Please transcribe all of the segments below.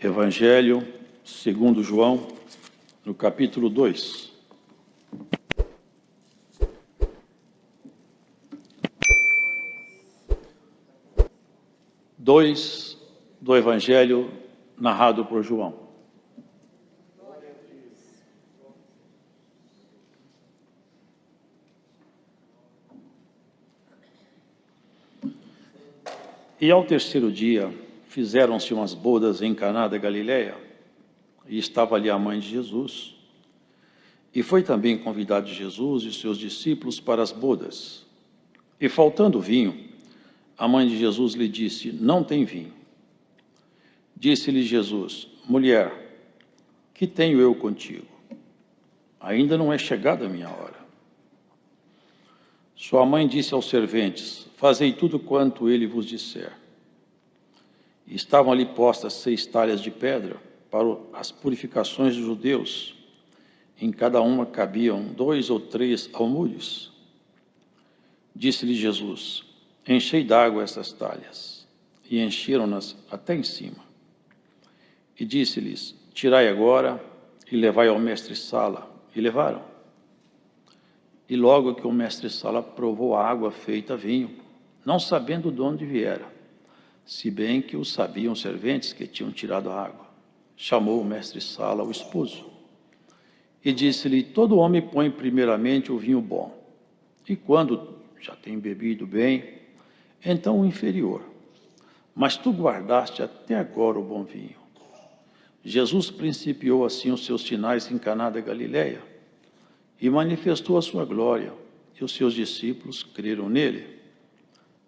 Evangelho segundo João, no capítulo 2. Do Evangelho narrado por João. E ao terceiro dia, fizeram-se umas bodas em Caná da Galileia, e estava ali a mãe de Jesus. E foi também convidado Jesus e seus discípulos para as bodas. E faltando vinho, a mãe de Jesus lhe disse: não tem vinho. Disse-lhe Jesus: mulher, que tenho eu contigo? Ainda não é chegada a minha hora. Sua mãe disse aos serventes: fazei tudo quanto ele vos disser. E estavam ali postas 6 talhas de pedra para as purificações dos judeus. Em cada uma cabiam 2 ou 3 almudes. Disse-lhe Jesus: enchei d'água essas talhas. E encheram-nas até em cima. E disse-lhes: tirai agora e levai ao mestre-sala. E levaram. E logo que o mestre-sala provou a água feita vinho, não sabendo de onde viera, se bem que o sabiam os serventes que tinham tirado a água, chamou o mestre-sala o esposo. E disse-lhe: todo homem põe primeiramente o vinho bom, e quando já tem bebido bem, então o inferior. Mas tu guardaste até agora o bom vinho. Jesus principiou assim os seus sinais em Caná da Galileia, e manifestou a sua glória, e os seus discípulos creram nele.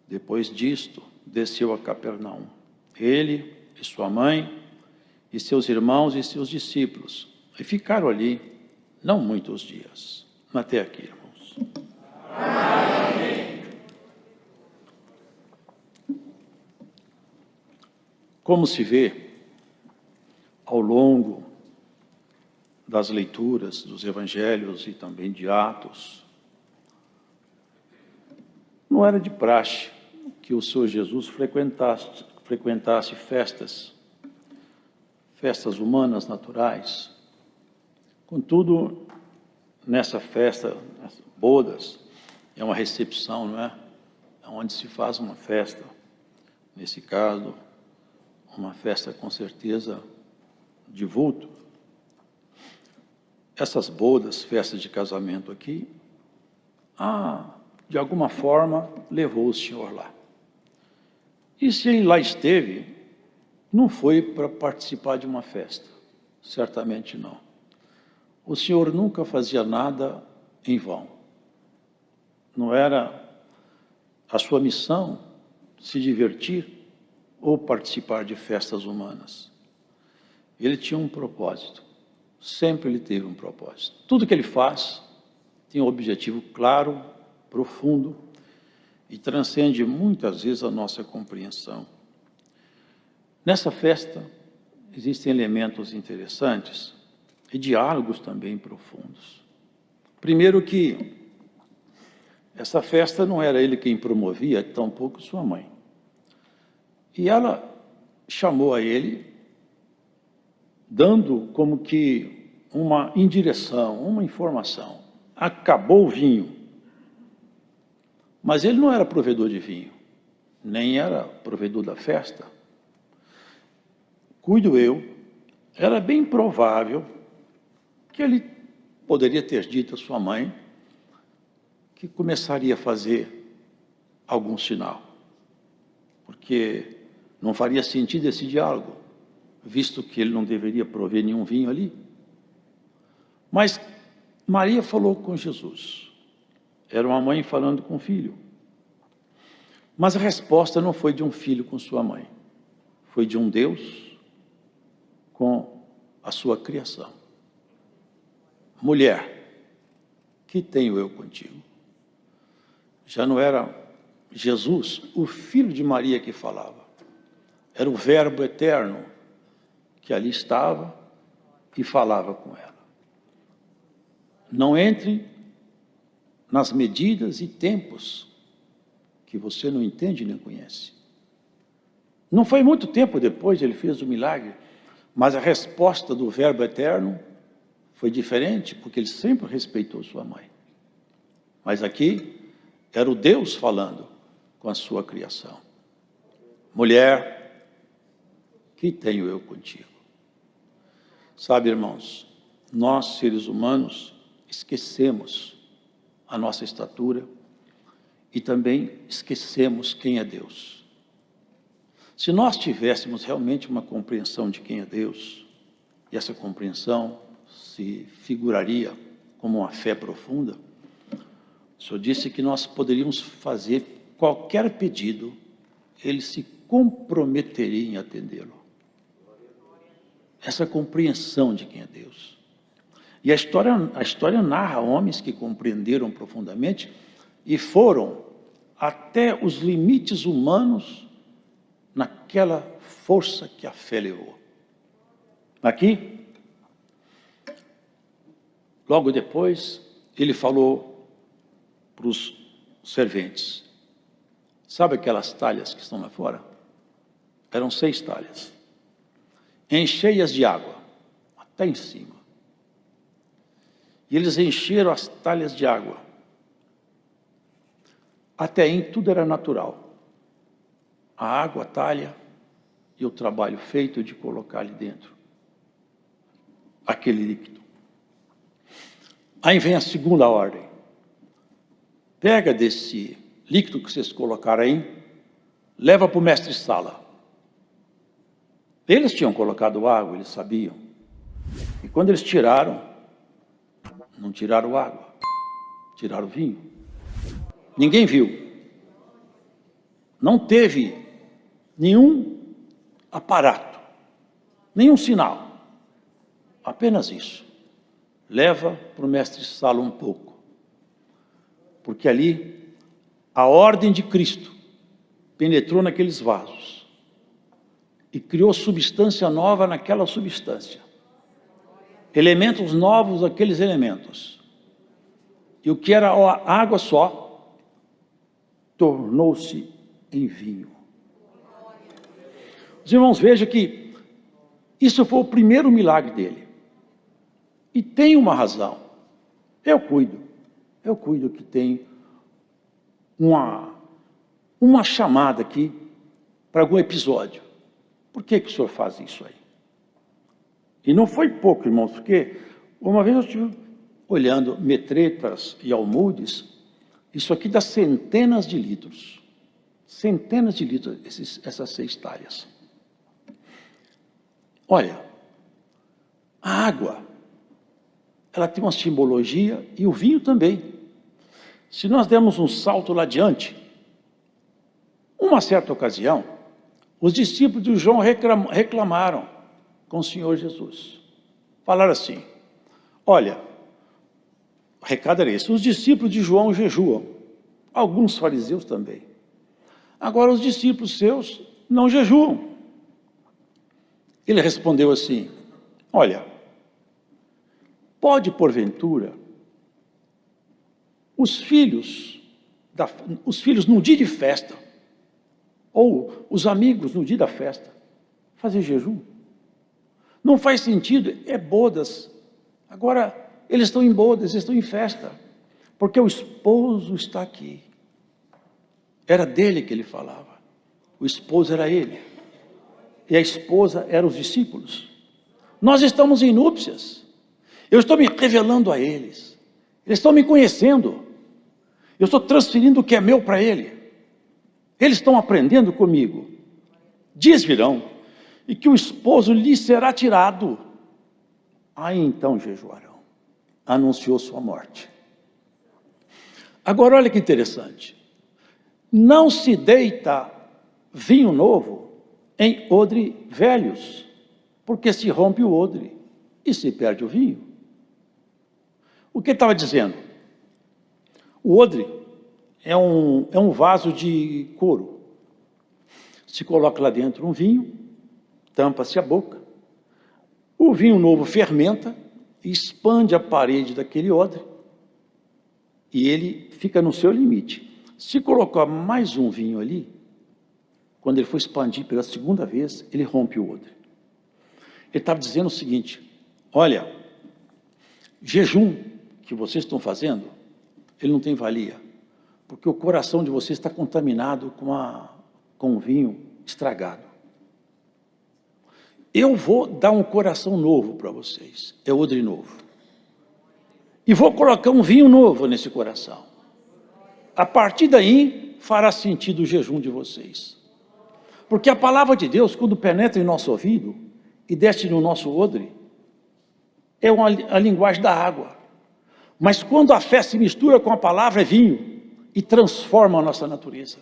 Depois disto, desceu a Capernaum, ele e sua mãe, e seus irmãos e seus discípulos, e ficaram ali não muitos dias. Até aqui, irmãos. Amém. Como se vê, ao longo das leituras dos evangelhos e também de Atos, não era de praxe que o Senhor Jesus frequentasse festas humanas, naturais. Contudo, nessa festa, nas bodas, é uma recepção, não é? É onde se faz uma festa. Nesse caso, uma festa com certeza de vulto. Essas bodas, festas de casamento aqui, de alguma forma, levou o Senhor lá. E se ele lá esteve, não foi para participar de uma festa, certamente não. O Senhor nunca fazia nada em vão. Não era a sua missão se divertir ou participar de festas humanas. Ele tinha um propósito, sempre ele teve um propósito. Tudo que ele faz tem um objetivo claro, profundo, e transcende muitas vezes a nossa compreensão. Nessa festa existem elementos interessantes e diálogos também profundos. Primeiro que essa festa não era ele quem promovia, tampouco sua mãe. E ela chamou a ele, dando como que uma indireção, uma informação. Acabou o vinho. Mas ele não era provedor de vinho, nem era provedor da festa. Cuido eu, era bem provável que ele poderia ter dito à sua mãe que começaria a fazer algum sinal, porque não faria sentido esse diálogo, visto que ele não deveria prover nenhum vinho ali. Mas Maria falou com Jesus. Era uma mãe falando com o filho. Mas a resposta não foi de um filho com sua mãe. Foi de um Deus com a sua criação. Mulher, que tenho eu contigo? Já não era Jesus, o filho de Maria, que falava. Era o Verbo eterno que ali estava e falava com ela. Não entre nas medidas e tempos que você não entende nem conhece. Não foi muito tempo depois ele fez o milagre, Mas a resposta do Verbo eterno foi diferente, porque ele sempre respeitou sua mãe. Mas aqui era o Deus falando com a sua criação. Mulher, que tenho eu contigo? Sabe, irmãos, nós, seres humanos, esquecemos a nossa estatura e também esquecemos quem é Deus. Se nós tivéssemos realmente uma compreensão de quem é Deus, e essa compreensão se figuraria como uma fé profunda, o Senhor disse que nós poderíamos fazer qualquer pedido, Ele se comprometeria em atendê-lo. Essa compreensão de quem é Deus. E a história narra homens que compreenderam profundamente e foram até os limites humanos naquela força que a fé levou. Aqui, logo depois, ele falou para os serventes. Sabe aquelas talhas que estão lá fora? Eram 6 talhas. Encheias de água, até em cima. E eles encheram as talhas de água. Até aí tudo era natural. A água, a talha e o trabalho feito de colocar ali dentro aquele líquido. Aí vem a segunda ordem. Pega desse líquido que vocês colocaram aí, leva para o mestre-sala. Eles tinham colocado água, eles sabiam. E quando eles tiraram, não tiraram água, tiraram vinho. Ninguém viu. Não teve nenhum aparato, nenhum sinal. Apenas isso. Leva para o mestre-sala um pouco. Porque ali, a ordem de Cristo penetrou naqueles vasos e criou substância nova naquela substância. Elementos novos naqueles elementos. E o que era água só, tornou-se em vinho. Os irmãos, vejam que isso foi o primeiro milagre dele. E tem uma razão. Eu cuido que tem uma chamada aqui para algum episódio. Por que o senhor faz isso aí? E não foi pouco, irmãos, porque uma vez eu estive olhando metretas e almudes, isso aqui dá centenas de litros. Centenas de litros, essas 6 talhas. Olha, a água, ela tem uma simbologia e o vinho também. Se nós dermos um salto lá adiante, uma certa ocasião, os discípulos de João reclamaram com o Senhor Jesus. Falaram assim, olha, o recado era esse, os discípulos de João jejuam, alguns fariseus também. Agora os discípulos seus não jejuam. Ele respondeu assim, olha, pode porventura os filhos no dia de festa, ou os amigos no dia da festa, fazer jejum? Não faz sentido, é bodas. Agora, eles estão em bodas, eles estão em festa, porque o esposo está aqui. Era dele que ele falava. O esposo era ele. E a esposa eram os discípulos. Nós estamos em núpcias. Eu estou me revelando a eles. Eles estão me conhecendo. Eu estou transferindo o que é meu para ele. Eles estão aprendendo comigo. Dias virão e que o esposo lhe será tirado. Aí então jejuarão. Anunciou sua morte. Agora olha que interessante. Não se deita vinho novo em odre velhos, porque se rompe o odre e se perde o vinho. O que estava dizendo? O odre é um vaso de couro. Se coloca lá dentro um vinho, tampa-se a boca, o vinho novo fermenta, expande a parede daquele odre e ele fica no seu limite. Se colocar mais um vinho ali, quando ele for expandir pela segunda vez, ele rompe o odre. Ele estava dizendo o seguinte: olha, jejum que vocês estão fazendo, ele não tem valia, porque o coração de vocês está contaminado com vinho estragado. Eu vou dar um coração novo para vocês, é odre novo. E vou colocar um vinho novo nesse coração. A partir daí, fará sentido o jejum de vocês. Porque a palavra de Deus, quando penetra em nosso ouvido e desce no nosso odre, é a linguagem da água. Mas quando a fé se mistura com a palavra, é vinho e transforma a nossa natureza.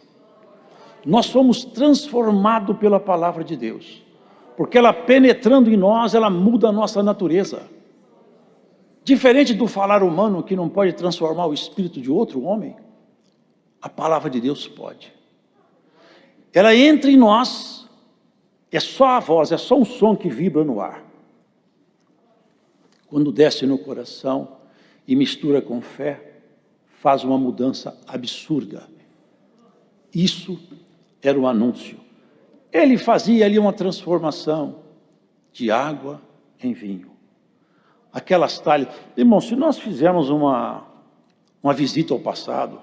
Nós somos transformados pela palavra de Deus, porque ela penetrando em nós, ela muda a nossa natureza. Diferente do falar humano, que não pode transformar o espírito de outro homem, a palavra de Deus pode. Ela entra em nós, é só a voz, é só um som que vibra no ar. Quando desce no coração e mistura com fé, faz uma mudança absurda. Isso era o anúncio. Ele fazia ali uma transformação de água em vinho. Aquelas talhas. Irmão, se nós fizermos uma visita ao passado,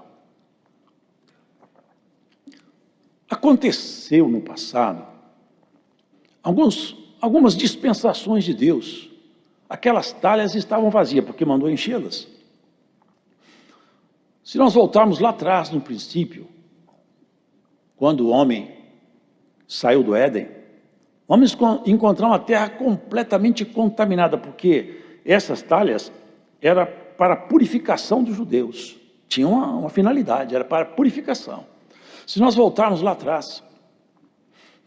aconteceu no passado algumas dispensações de Deus. Aquelas talhas estavam vazias, porque mandou enchê-las. Se nós voltarmos lá atrás, no princípio, quando o homem saiu do Éden, vamos encontrar uma terra completamente contaminada, porque essas talhas eram para a purificação dos judeus. Tinha uma finalidade, era para a purificação. Se nós voltarmos lá atrás,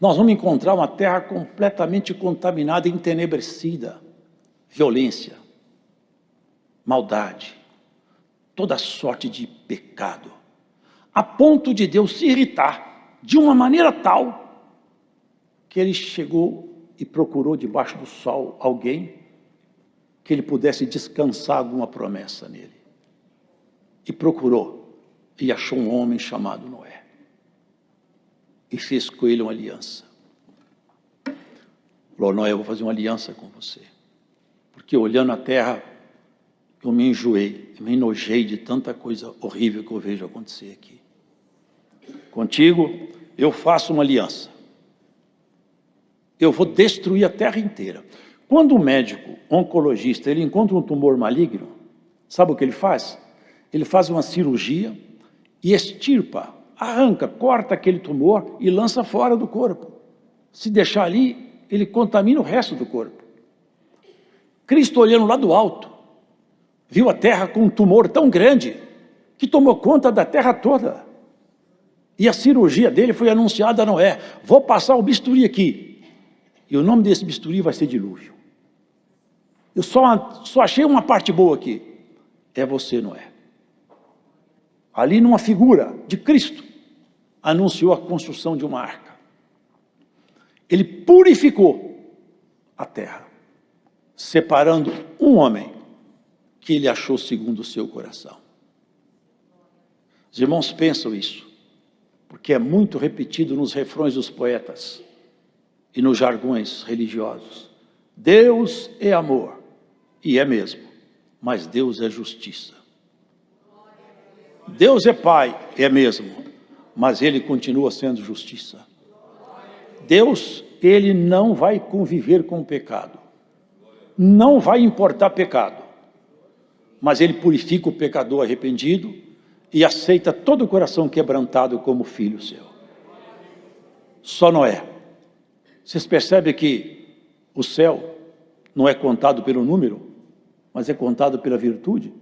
nós vamos encontrar uma terra completamente contaminada, entenebrecida, violência, maldade, toda sorte de pecado, a ponto de Deus se irritar de uma maneira tal que ele chegou e procurou debaixo do sol alguém que ele pudesse descansar alguma promessa nele. E procurou, e achou um homem chamado Noé. E fez com ele uma aliança. Falou: Noé, eu vou fazer uma aliança com você. Porque olhando a terra, eu me enjoei, eu me enojei de tanta coisa horrível que eu vejo acontecer aqui. Contigo, eu faço uma aliança. Eu vou destruir a terra inteira. Quando o médico oncologista ele encontra um tumor maligno, sabe o que ele faz? Ele faz uma cirurgia e extirpa, arranca, corta aquele tumor e lança fora do corpo. Se deixar ali, ele contamina o resto do corpo. Cristo, olhando lá do alto, viu a terra com um tumor tão grande que tomou conta da terra toda. E a cirurgia dele foi anunciada a Noé: vou passar o bisturi aqui. E o nome desse bisturi vai ser dilúvio. Eu só achei uma parte boa aqui. É você, Noé. Ali numa figura de Cristo, anunciou a construção de uma arca. Ele purificou a terra, separando um homem que ele achou segundo o seu coração. Os irmãos pensam isso, porque é muito repetido nos refrões dos poetas e nos jargões religiosos. Deus é amor, e é mesmo, mas Deus é justiça. Deus é Pai, é mesmo, mas Ele continua sendo justiça. Deus, Ele não vai conviver com o pecado, não vai importar pecado, mas Ele purifica o pecador arrependido e aceita todo o coração quebrantado como filho seu. Só Noé. Vocês percebem que o céu não é contado pelo número, mas é contado pela virtude?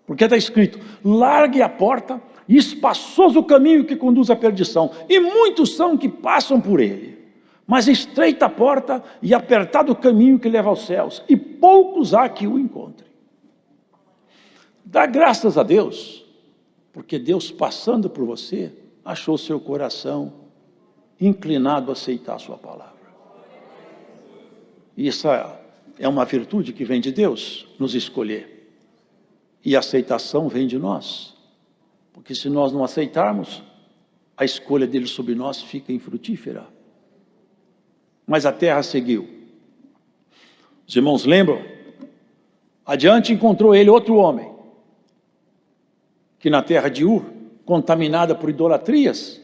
Porque está escrito: largue a porta e espaçoso o caminho que conduz à perdição, e muitos são que passam por ele. Mas estreita a porta e apertado o caminho que leva aos céus, e poucos há que o encontrem. Dá graças a Deus, porque Deus, passando por você, achou seu coração inclinado a aceitar a sua palavra. Isso é uma virtude que vem de Deus, nos escolher. E a aceitação vem de nós, porque se nós não aceitarmos, a escolha dele sobre nós fica infrutífera. mas a terra seguiu. Os irmãos lembram? Adiante encontrou ele outro homem, que na terra de Ur, contaminada por idolatrias,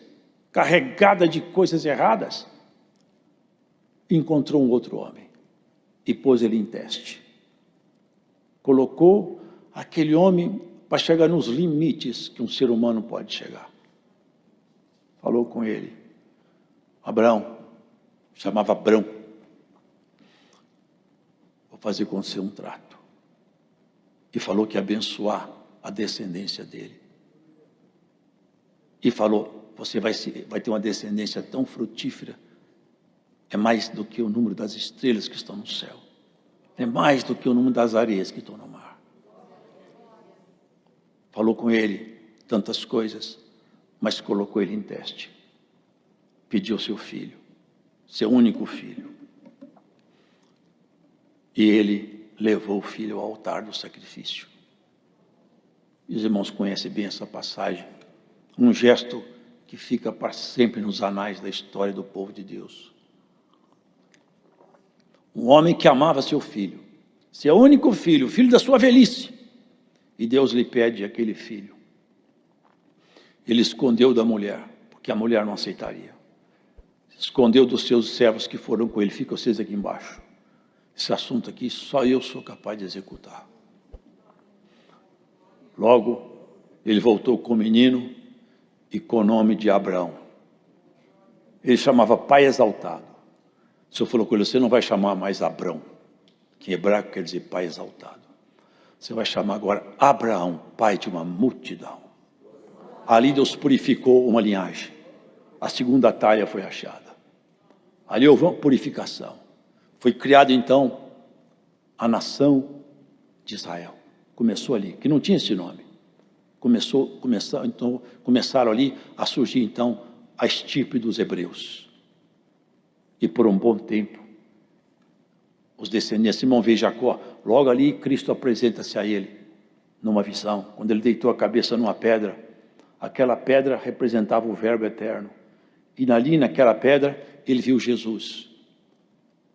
carregada de coisas erradas, encontrou um outro homem e pôs ele em teste. Colocou aquele homem para chegar nos limites que um ser humano pode chegar. Falou com ele, Abraão, chamava Abrão, vou fazer com você um trato. E falou que ia abençoar a descendência dele. E falou, você vai ter uma descendência tão frutífera, é mais do que o número das estrelas que estão no céu, é mais do que o número das areias que estão no mar. Falou com ele tantas coisas, mas colocou ele em teste. Pediu seu filho, seu único filho. E ele levou o filho ao altar do sacrifício. E os irmãos conhecem bem essa passagem. Um gesto que fica para sempre nos anais da história do povo de Deus. Um homem que amava seu filho, seu único filho, o filho da sua velhice. E Deus lhe pede aquele filho. Ele escondeu da mulher, porque a mulher não aceitaria. Escondeu dos seus servos que foram com ele. Fica vocês aqui embaixo. Esse assunto aqui só eu sou capaz de executar. Logo, ele voltou com o menino e com o nome de Abraão. Ele chamava Pai Exaltado. O Senhor falou com ele, você não vai chamar mais Abrão, que em hebraico quer dizer Pai Exaltado. Você vai chamar agora Abraão, pai de uma multidão. Ali Deus purificou uma linhagem. A segunda talha foi achada. Ali houve uma purificação. Foi criada então a nação de Israel. Começou ali, que não tinha esse nome. Começaram ali a surgir então a estirpe dos hebreus. E por um bom tempo, os descendentes, irmão, vê Jacó, logo ali Cristo apresenta-se a ele, numa visão, quando ele deitou a cabeça numa pedra, aquela pedra representava o verbo eterno, e ali naquela pedra, ele viu Jesus.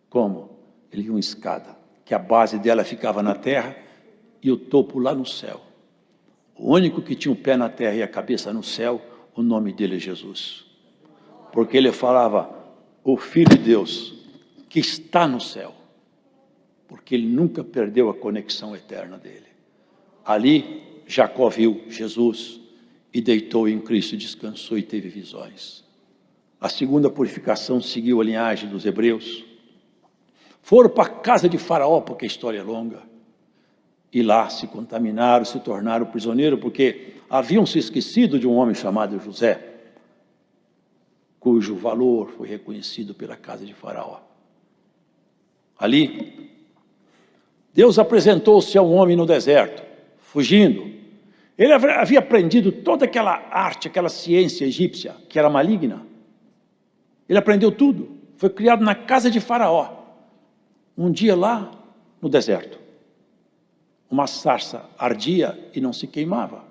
Como? Ele viu uma escada, que a base dela ficava na terra, e o topo lá no céu. O único que tinha o pé na terra e a cabeça no céu, o nome dele é Jesus. Porque ele falava, o Filho de Deus, que está no céu. Porque ele nunca perdeu a conexão eterna dele. Ali, Jacó viu Jesus e deitou em Cristo, descansou e teve visões. A segunda purificação seguiu a linhagem dos hebreus. Foram para a casa de Faraó, porque a história é longa. E lá se contaminaram, se tornaram prisioneiros, porque haviam se esquecido de um homem chamado José, cujo valor foi reconhecido pela casa de Faraó. Ali, Deus apresentou-se a um homem no deserto, fugindo. Ele havia aprendido toda aquela arte, aquela ciência egípcia, que era maligna. Ele aprendeu tudo. Foi criado na casa de Faraó. Um dia lá, no deserto, uma sarça ardia e não se queimava.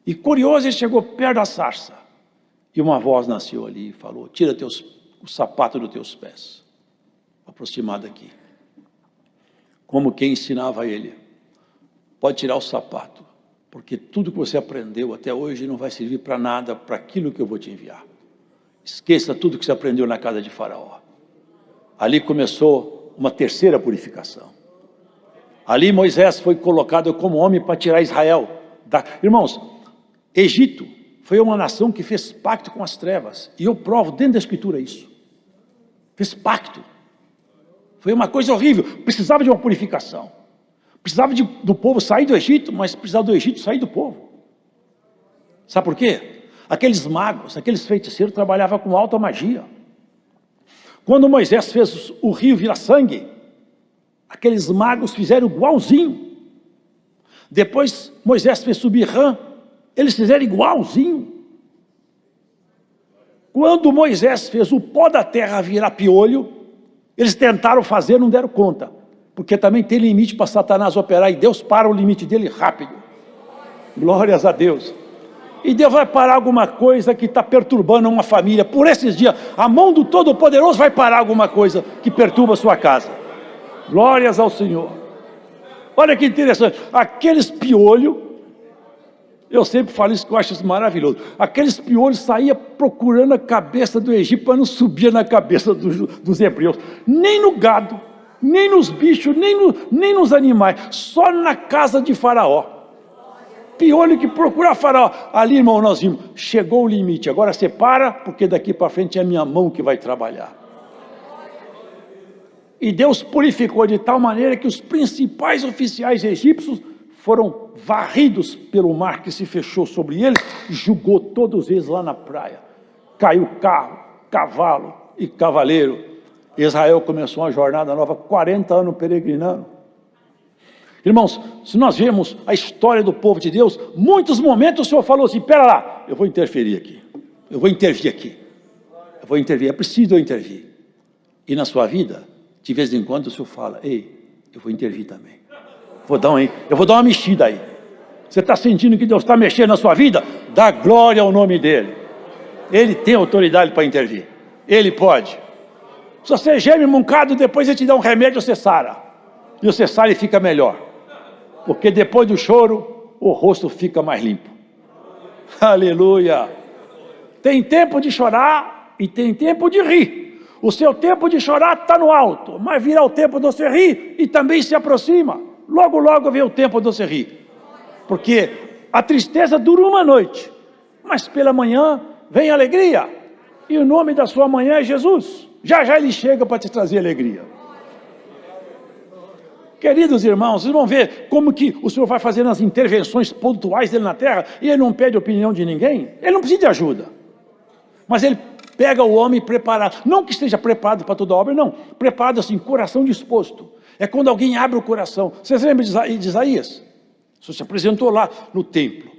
E curioso, ele chegou perto da sarça. E uma voz nasceu ali e falou, tira o sapato dos teus pés. Aproximado aqui. Como quem ensinava a ele. Pode tirar o sapato, porque tudo que você aprendeu até hoje não vai servir para nada, para aquilo que eu vou te enviar. Esqueça tudo que você aprendeu na casa de Faraó. Ali começou uma terceira purificação. Ali Moisés foi colocado como homem para tirar Israel. Irmãos, Egito foi uma nação que fez pacto com as trevas. E eu provo dentro da Escritura isso. Fez pacto. Foi uma coisa horrível. Precisava de uma purificação. Precisava do povo sair do Egito, mas precisava do Egito sair do povo. Sabe por quê? Aqueles magos, aqueles feiticeiros trabalhavam com alta magia. Quando Moisés fez o rio virar sangue, aqueles magos fizeram igualzinho. Depois Moisés fez subir rã, eles fizeram igualzinho. Quando Moisés fez o pó da terra virar piolho, eles tentaram fazer, não deram conta. Porque também tem limite para Satanás operar, e Deus para o limite dele rápido. Glórias a Deus. E Deus vai parar alguma coisa que está perturbando uma família. Por esses dias, a mão do Todo-Poderoso vai parar alguma coisa que perturba a sua casa. Glórias ao Senhor. Olha que interessante, aqueles piolhos, eu sempre falo isso que eu acho isso maravilhoso, aqueles piolhos saíam procurando a cabeça do Egito para não subir na cabeça dos hebreus, nem no gado, nem nos bichos, nem nos animais, só na casa de Faraó. Piolho que procura Faraó. Ali, irmão, nós vimos, chegou o limite, agora você para, porque daqui para frente é a minha mão que vai trabalhar. E Deus purificou de tal maneira que os principais oficiais egípcios foram varridos pelo mar que se fechou sobre eles, e jogou todos eles lá na praia. Caiu carro, cavalo e cavaleiro. Israel começou uma jornada nova, 40 anos peregrinando. Irmãos, se nós vemos a história do povo de Deus, muitos momentos o Senhor falou assim, pera lá, eu vou interferir aqui, eu vou intervir aqui, eu vou intervir, é preciso eu intervir. E na sua vida, de vez em quando o Senhor fala, ei, eu vou intervir também, eu vou dar uma mexida aí. Você está sentindo que Deus está mexendo na sua vida? Dá glória ao nome dEle. Ele tem autoridade para intervir, Ele pode. Se você geme um bocado, depois Ele te dá um remédio, você sara. E você sara e fica melhor. Porque depois do choro, o rosto fica mais limpo. Aleluia! Tem tempo de chorar e tem tempo de rir. O seu tempo de chorar está no alto, mas virá o tempo de você rir e também se aproxima. Logo, logo vem o tempo de você rir. Porque a tristeza dura uma noite, mas pela manhã vem a alegria. E o nome da sua manhã é Jesus. Já já Ele chega para te trazer alegria. Queridos irmãos, vocês vão ver como que o Senhor vai fazendo as intervenções pontuais dele na terra, e Ele não pede opinião de ninguém, Ele não precisa de ajuda, mas Ele pega o homem preparado, não que esteja preparado para toda a obra, não, preparado assim, coração disposto, é quando alguém abre o coração. Vocês lembram de Isaías? O Senhor se apresentou lá no templo,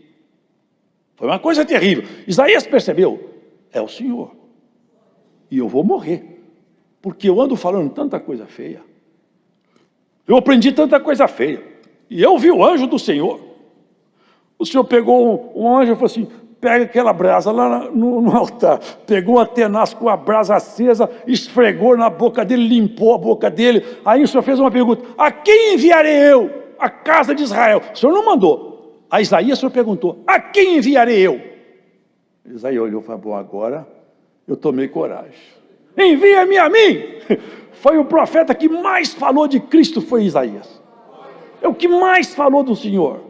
foi uma coisa terrível. Isaías percebeu, é o Senhor, e eu vou morrer, porque eu ando falando tanta coisa feia, eu aprendi tanta coisa feia, e eu vi o anjo do Senhor. O Senhor pegou um anjo e falou assim, pega aquela brasa lá no altar, pegou a tenaz com a brasa acesa, esfregou na boca dele, limpou a boca dele. Aí o Senhor fez uma pergunta, a quem enviarei eu? A casa de Israel. O Senhor não mandou. A Isaías o Senhor perguntou, a quem enviarei eu? Isaías olhou e falou, bom, agora eu tomei coragem. Envia-me a mim. Foi o profeta que mais falou de Cristo, foi Isaías. É o que mais falou do Senhor.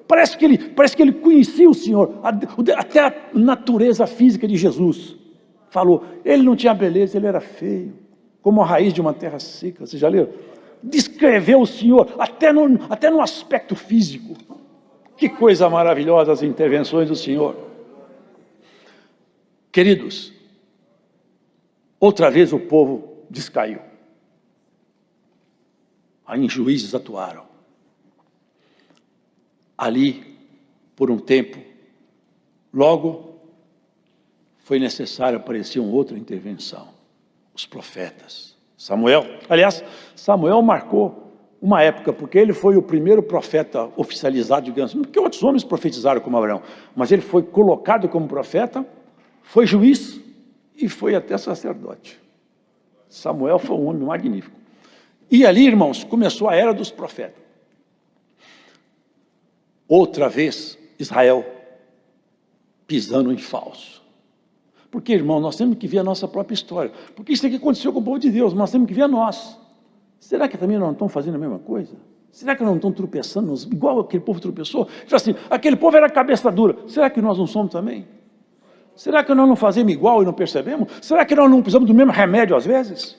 Parece que ele conhecia o Senhor, até a natureza física de Jesus. Falou, ele não tinha beleza, ele era feio, como a raiz de uma terra seca. Você já leu? Descreveu o Senhor, até no aspecto físico. Que coisa maravilhosa as intervenções do Senhor. Queridos, outra vez o povo descaiu. Aí juízes atuaram. Ali, por um tempo, logo foi necessário aparecer uma outra intervenção. Os profetas. Samuel, aliás, Samuel marcou uma época, porque ele foi o primeiro profeta oficializado, digamos, porque outros homens profetizaram como Abraão, mas ele foi colocado como profeta, foi juiz e foi até sacerdote. Samuel foi um homem magnífico. E ali, irmãos, começou a era dos profetas. Outra vez, Israel pisando em falso. Porque, irmão, nós temos que ver a nossa própria história. Porque isso aqui aconteceu com o povo de Deus, mas nós temos que ver a nós. Será que também nós não estamos fazendo a mesma coisa? Será que nós não estamos tropeçando, igual aquele povo tropeçou? Assim, aquele povo era cabeça dura. Será que nós não somos também? Será que nós não fazemos igual e não percebemos? Será que nós não precisamos do mesmo remédio às vezes?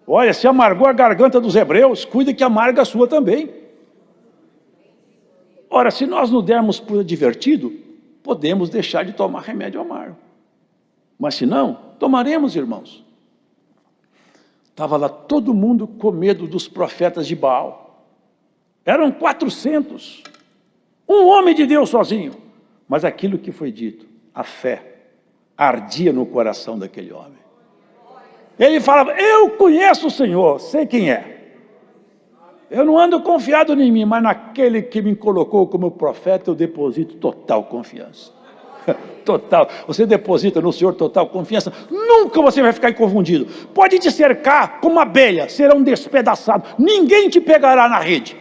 Olha, se amargou a garganta dos hebreus, cuida que amarga a sua também. Ora, se nós não dermos por divertido, podemos deixar de tomar remédio amargo. Mas se não, tomaremos, irmãos. Estava lá todo mundo com medo dos profetas de Baal. Eram 400. Um homem de Deus sozinho. Mas aquilo que foi dito, a fé, ardia no coração daquele homem. Ele falava, eu conheço o Senhor, sei quem é. Eu não ando confiado em mim, mas naquele que me colocou como profeta, eu deposito total confiança. Total. Você deposita no Senhor total confiança, nunca você vai ficar confundido. Pode te cercar como abelha, serão despedaçados. Ninguém te pegará na rede.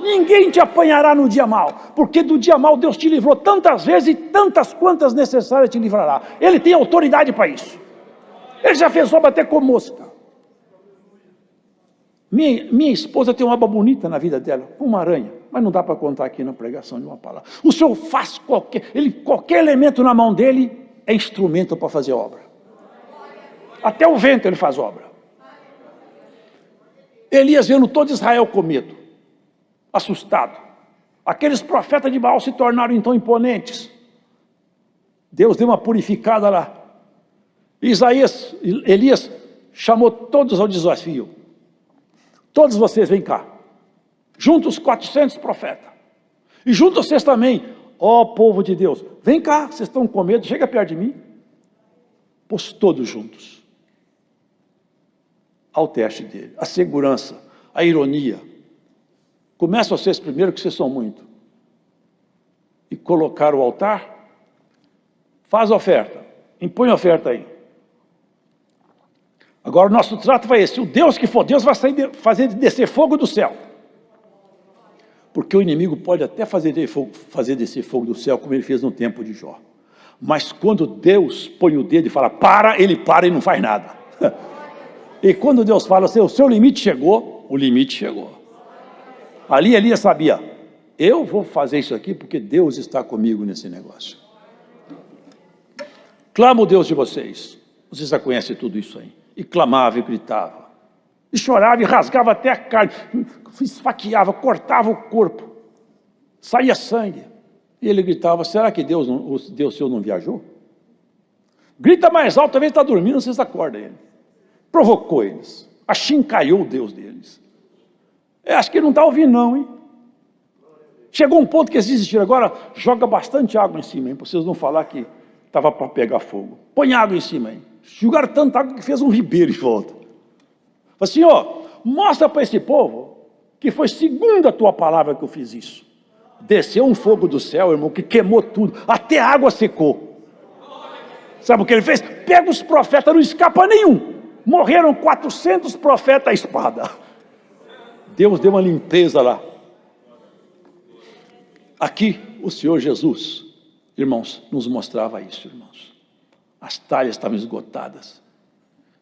Ninguém te apanhará no dia mal, porque do dia mal Deus te livrou tantas vezes e tantas quantas necessárias te livrará. Ele tem autoridade para isso. Ele já fez obra até com mosca. Minha esposa tem uma aba bonita na vida dela, uma aranha, mas não dá para contar aqui na pregação de uma palavra. O Senhor faz qualquer elemento na mão dele é instrumento para fazer obra. Até o vento ele faz obra. Elias vendo todo Israel com medo, assustado. Aqueles profetas de Baal se tornaram então imponentes. Deus deu uma purificada lá. Elias chamou todos ao desafio. Todos vocês, vem cá. Junta os 400 profetas. E junta vocês também, ó povo de Deus. Vem cá, vocês estão com medo, chega perto de mim. Pôs todos juntos. Ao teste dele. A segurança, a ironia. Começa vocês primeiro, que vocês são muito. E colocar o altar. Faz a oferta. Impõe a oferta aí. Agora o nosso trato vai esse. O Deus que for Deus vai fazer descer fogo do céu. Porque o inimigo pode até fazer descer fogo do céu, como ele fez no tempo de Jó. Mas quando Deus põe o dedo e fala, para, ele para e não faz nada. E quando Deus fala assim, o seu limite chegou, o limite chegou. Ali Elias sabia, eu vou fazer isso aqui porque Deus está comigo nesse negócio. Clama o Deus de vocês. Vocês já conhecem tudo isso aí. E clamava e gritava. E chorava e rasgava até a carne. Esfaqueava, cortava o corpo. Saía sangue. E ele gritava, será que o Deus seu não viajou? Grita mais alto, talvez está dormindo, vocês acordam ele. Provocou eles. Achincalhou o Deus deles. Acho que ele não está ouvindo não, hein? Chegou um ponto que eles desistiram. Agora joga bastante água em cima, hein? Para vocês não falar que estava para pegar fogo. Põe água em cima, hein? Jogaram tanta água que fez um ribeiro em volta. Falei assim, ó, mostra para esse povo que foi segundo a tua palavra que eu fiz isso. Desceu um fogo do céu, irmão, que queimou tudo, até a água secou. Sabe o que ele fez? Pega os profetas, não escapa nenhum. Morreram 400 profetas à espada. Deus deu uma limpeza lá. Aqui o Senhor Jesus, irmãos, nos mostrava isso, irmãos. As talhas estavam esgotadas.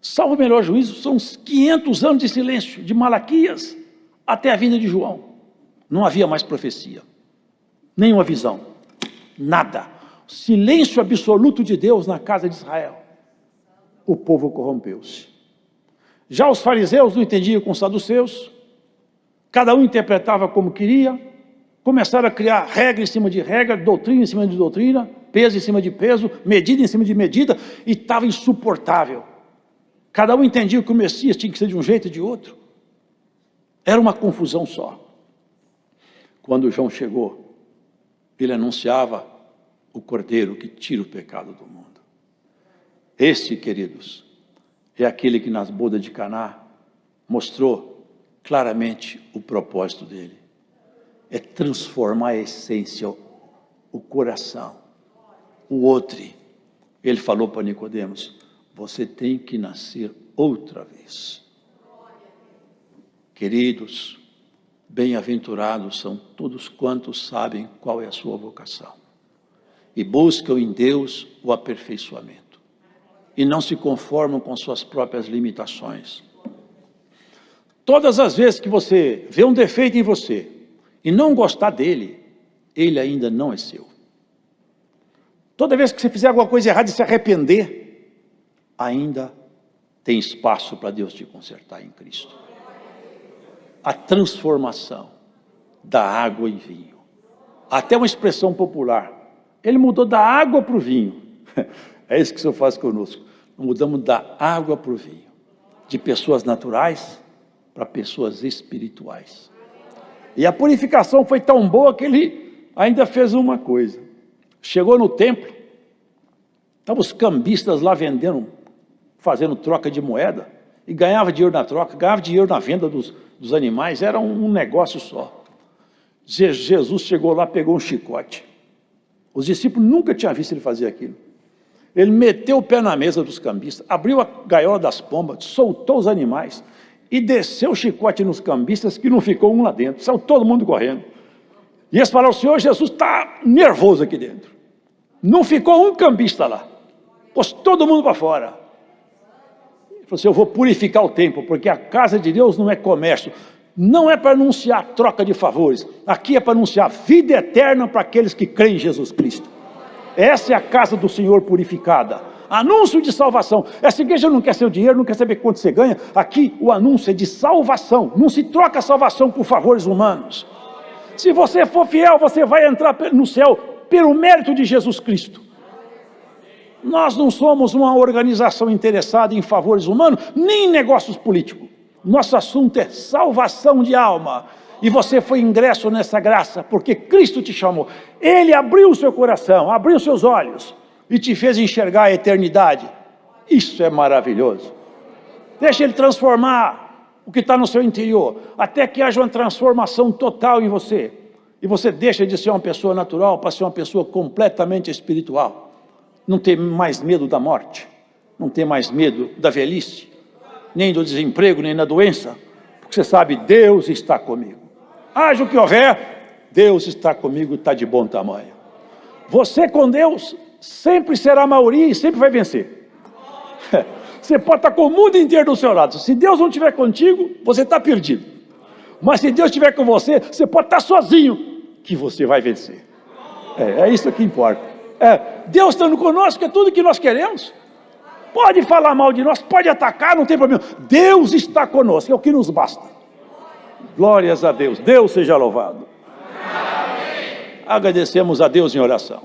Salvo o melhor juízo, são uns 500 anos de silêncio, de Malaquias até a vinda de João. Não havia mais profecia, nenhuma visão, nada. Silêncio absoluto de Deus na casa de Israel. O povo corrompeu-se. Já os fariseus não entendiam com os saduceus, cada um interpretava como queria, começaram a criar regra em cima de regra, doutrina em cima de doutrina, peso em cima de peso, medida em cima de medida, e estava insuportável. Cada um entendia que o Messias tinha que ser de um jeito e de outro. Era uma confusão só. Quando João chegou, ele anunciava o Cordeiro que tira o pecado do mundo. Este, queridos, é aquele que nas bodas de Caná mostrou claramente o propósito dele. É transformar a essência, o coração, o outro. Ele falou para Nicodemos, você tem que nascer outra vez. Queridos, bem-aventurados são todos quantos sabem qual é a sua vocação e buscam em Deus o aperfeiçoamento e não se conformam com suas próprias limitações. Todas as vezes que você vê um defeito em você e não gostar dele, ele ainda não é seu. Toda vez que você fizer alguma coisa errada e se arrepender, ainda tem espaço para Deus te consertar em Cristo. A transformação da água em vinho. Até uma expressão popular. Ele mudou da água para o vinho. É isso que o Senhor faz conosco. Mudamos da água para o vinho. De pessoas naturais para pessoas espirituais. E a purificação foi tão boa que ele ainda fez uma coisa. Chegou no templo, estavam os cambistas lá vendendo, fazendo troca de moeda. E ganhava dinheiro na troca, ganhava dinheiro na venda dos animais, era um negócio só. Jesus chegou lá, pegou um chicote. Os discípulos nunca tinham visto ele fazer aquilo. Ele meteu o pé na mesa dos cambistas, abriu a gaiola das pombas, soltou os animais e desceu o chicote nos cambistas, que não ficou um lá dentro. Saiu todo mundo correndo. E eles falaram: o Senhor Jesus está nervoso aqui dentro. Não ficou um cambista lá. Pôs todo mundo para fora. Ele falou assim: eu vou purificar o templo, porque a casa de Deus não é comércio. Não é para anunciar troca de favores. Aqui é para anunciar vida eterna para aqueles que creem em Jesus Cristo. Essa é a casa do Senhor purificada. Anúncio de salvação. Essa igreja não quer seu dinheiro, não quer saber quanto você ganha. Aqui o anúncio é de salvação. Não se troca a salvação por favores humanos. Se você for fiel, você vai entrar no céu pelo mérito de Jesus Cristo. Nós não somos uma organização interessada em favores humanos, nem em negócios políticos. Nosso assunto é salvação de alma. E você foi ingresso nessa graça, porque Cristo te chamou. Ele abriu o seu coração, abriu seus olhos e te fez enxergar a eternidade. Isso é maravilhoso. Deixa Ele transformar o que está no seu interior, até que haja uma transformação total em você. E você deixa de ser uma pessoa natural para ser uma pessoa completamente espiritual. Não tem mais medo da morte, não tem mais medo da velhice, nem do desemprego, nem da doença, porque você sabe, Deus está comigo. Haja o que houver, Deus está comigo e está de bom tamanho. Você com Deus sempre será a maioria e sempre vai vencer. Você pode estar com o mundo inteiro do seu lado. Se Deus não estiver contigo, você está perdido. Mas se Deus estiver com você, você pode estar sozinho, que você vai vencer. É isso que importa. Deus estando conosco é tudo que nós queremos. Pode falar mal de nós, pode atacar, não tem problema. Deus está conosco, é o que nos basta. Glórias a Deus. Deus seja louvado. Amém. Agradecemos a Deus em oração.